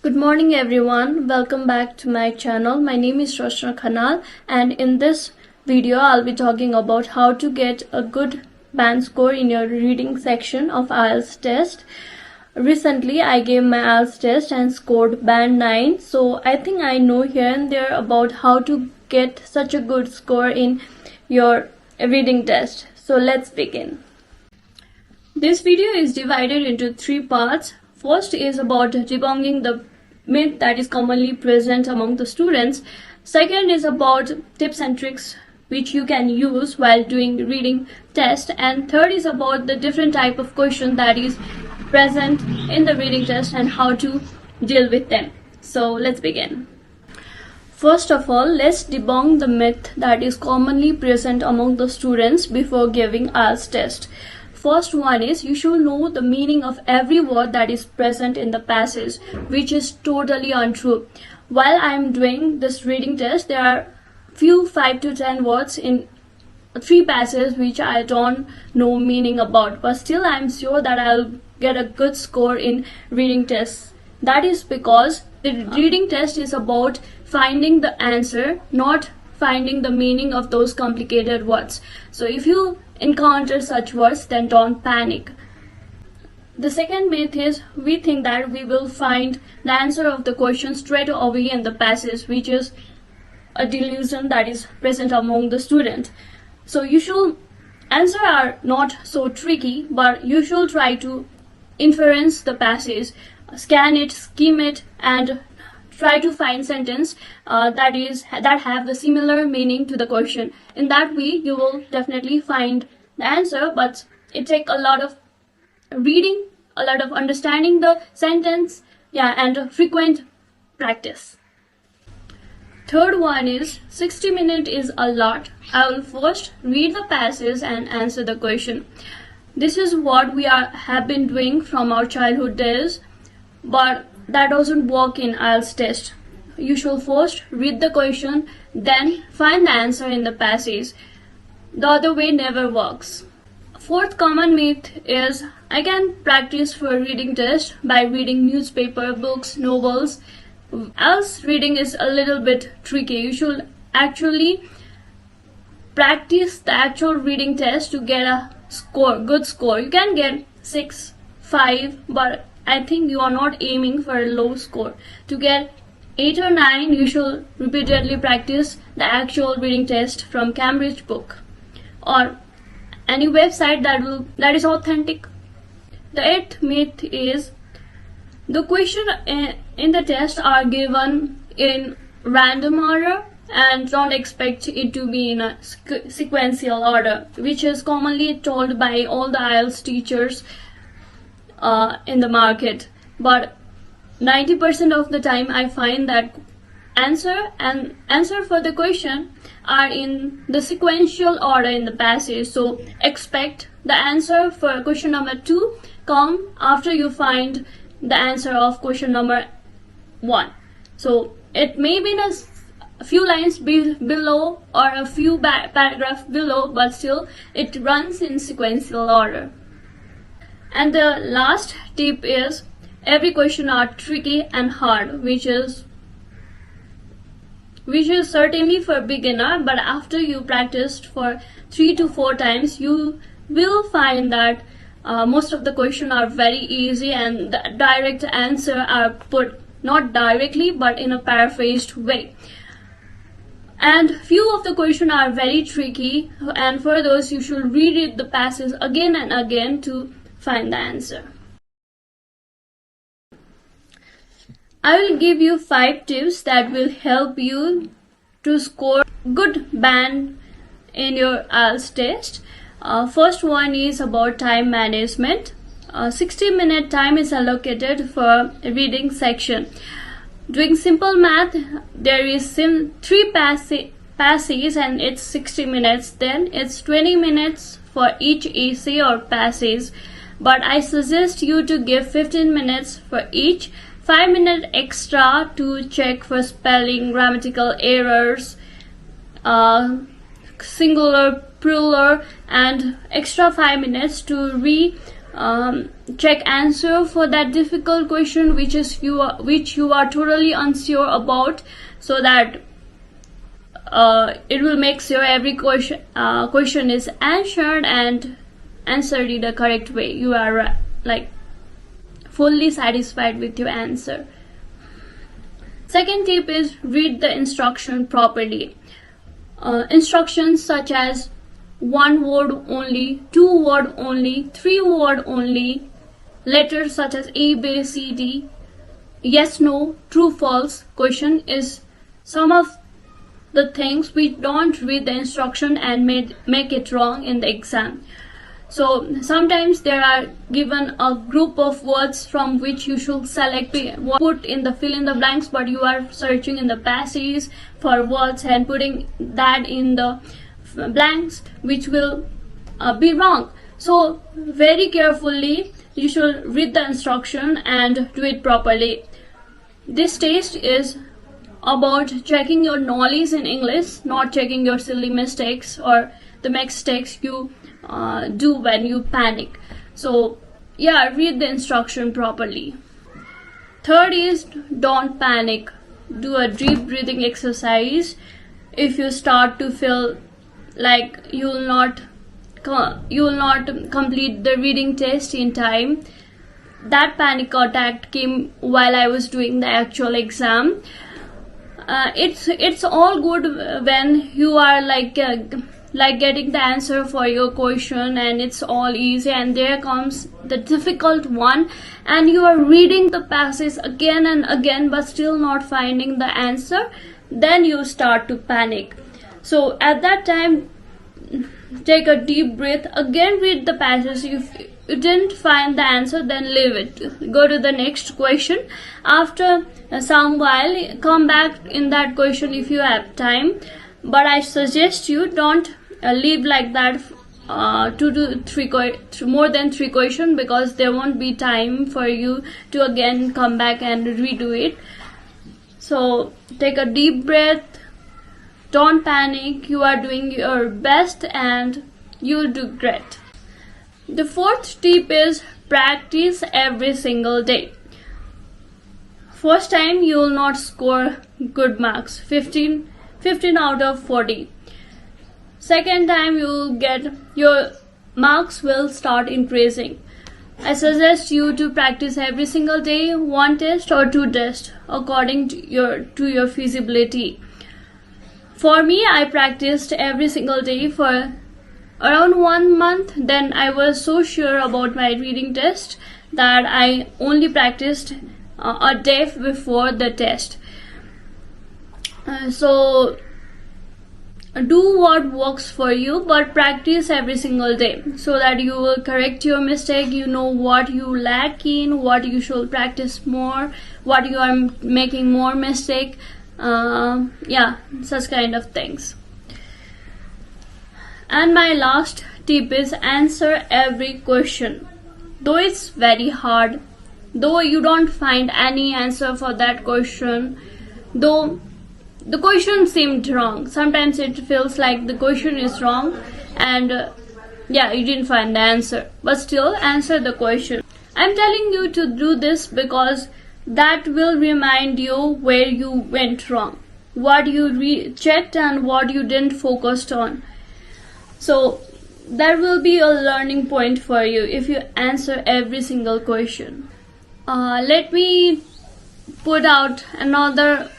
Good morning everyone, welcome back to my channel. My name is Rachana Khanal and in this video I'll be talking about how to get a good band score in your reading section of IELTS test. Recently I gave my IELTS test and scored band 9, so I think I know here and there about how to get such a good score in your reading test. So let's begin. This video is divided into 3 parts. First is about debunking the myth that is commonly present among the students. Second is about tips and tricks which you can use while doing reading test. And third is about the different type of question that is present in the reading test and how to deal with them. So let's begin. First of all, let's debunk the myth that is commonly present among the students before giving IELTS test. First one is you should know the meaning of every word that is present in the passage, which is totally untrue. While I am doing this reading test, there are few 5 to 10 words in 3 passages which I don't know meaning about, but still I am sure that I'll get a good score in reading tests. That is because the reading test is about finding the answer, not finding the meaning of those complicated words. So if you encounter such words, then don't panic. The second myth is we think that we will find the answer of the question straight away in the passage, which is a delusion that is present among the student. So you should answer are not so tricky, but you should try to inference the passage, scan it, skim it, and try to find sentence that have the similar meaning to the question. In that way, you will definitely find the answer, but it takes a lot of reading, a lot of understanding the sentence, and frequent practice. Third one is 60 minutes is a lot. I will first read the passage and answer the question. This is what we have been doing from our childhood days, but that doesn't work in IELTS test. You should first read the question, then find the answer in the passage. The other way never works. Fourth common myth is I can practice for reading test by reading newspaper, books, novels. IELTS reading is a little bit tricky. You should actually practice the actual reading test to get a good score. You can get 6, 5, but I think you are not aiming for a low score. To get 8 or 9, you should repeatedly practice the actual reading test from Cambridge book or any website that is authentic. The 8th myth is the question in the test are given in random order and don't expect it to be in a sequential order, which is commonly told by all the IELTS teachers in the market. But 90% of the time I find that answer for the question are in the sequential order in the passage. So expect the answer for question number 2 come after you find the answer of question number 1. So it may be in a few lines below or a few paragraphs below, but still it runs in sequential order. And the last tip is every question are tricky and hard, which is certainly for beginner, but after you practiced for 3 to 4 times, you will find that most of the questions are very easy and the direct answer are put not directly but in a paraphrased way. And few of the questions are very tricky, and for those you should reread the passage again and again to find the answer. I will give you 5 tips that will help you to score good band in your IELTS test. First one is about time management. 60-minute time is allocated for reading section. Doing simple math, there is 3 passages and it's 60 minutes. Then it's 20 minutes for each essay or passage. But I suggest you to give 15 minutes for each, 5 minutes extra to check for spelling, grammatical errors, singular, plural, and extra 5 minutes to check answer for that difficult question which you are totally unsure about, so that it will make sure every question is answered and answered in the correct way. You are like fully satisfied with your answer. Second tip is read the instruction properly. Instructions such as 1 word only, 2 word only, 3 word only, letters such as A, B, C, D, yes, no, true, false question is some of the things we don't read the instruction and make it wrong in the exam. So sometimes there are given a group of words from which you should select, put in the fill in the blanks, but you are searching in the passages for words and putting that in the blanks, which will be wrong. So very carefully you should read the instruction and do it properly. This test is about checking your knowledge in English, not checking your silly mistakes or the mistakes you do when you panic. So yeah, read the instruction properly. Third is don't panic. Do a deep breathing exercise. If you start to feel like you will not complete the reading test in time, that panic attack came while I was doing the actual exam. It's all good when you are like getting the answer for your question and it's all easy, and there comes the difficult one and you are reading the passage again and again but still not finding the answer, then you start to panic. So at that time, take a deep breath, again read the passage. If you didn't find the answer, then leave it, go to the next question. After some while, come back in that question if you have time, but I suggest you don't leave like that more than 3 questions, because there won't be time for you to again come back and redo it. So take a deep breath, don't panic, you are doing your best and you'll do great. The fourth tip is practice every single day. First time you will not score good marks, 15 out of 40. Second time you will get, your marks will start increasing. I suggest you to practice every single day, 1 test or 2 tests according to your feasibility. For me, I practiced every single day for around 1 month. Then I was so sure about my reading test that I only practiced a day before the test. So do what works for you, but practice every single day so that you will correct your mistake. You know what you lack in, what you should practice more, what you are making more mistake. Such kind of things. And my last tip is answer every question. Though it's very hard, though you don't find any answer for that question, though the question seemed wrong, sometimes it feels like the question is wrong and you didn't find the answer, but still answer the question. I'm telling you to do this because that will remind you where you went wrong, what you checked and what you didn't focus on. So that will be a learning point for you if you answer every single question. Let me put out another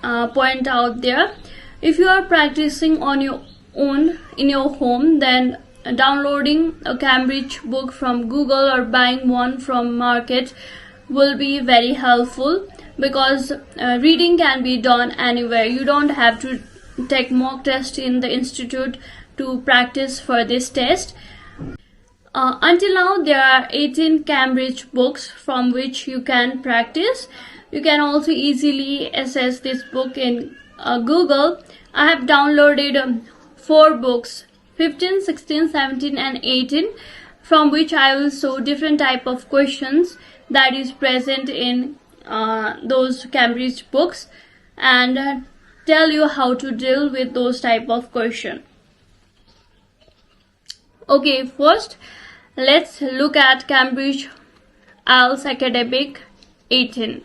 point out there. If you are practicing on your own in your home, then downloading a Cambridge book from Google or buying one from market will be very helpful, because reading can be done anywhere. You don't have to take mock test in the institute to practice for this test. Until now there are 18 Cambridge books from which you can practice. You can also easily access this book in Google. I have downloaded 4 books, 15, 16, 17 and 18, from which I will show different type of questions that is present in those Cambridge books and tell you how to deal with those type of questions. Okay, first Let's look at Cambridge IELTS Academic 18.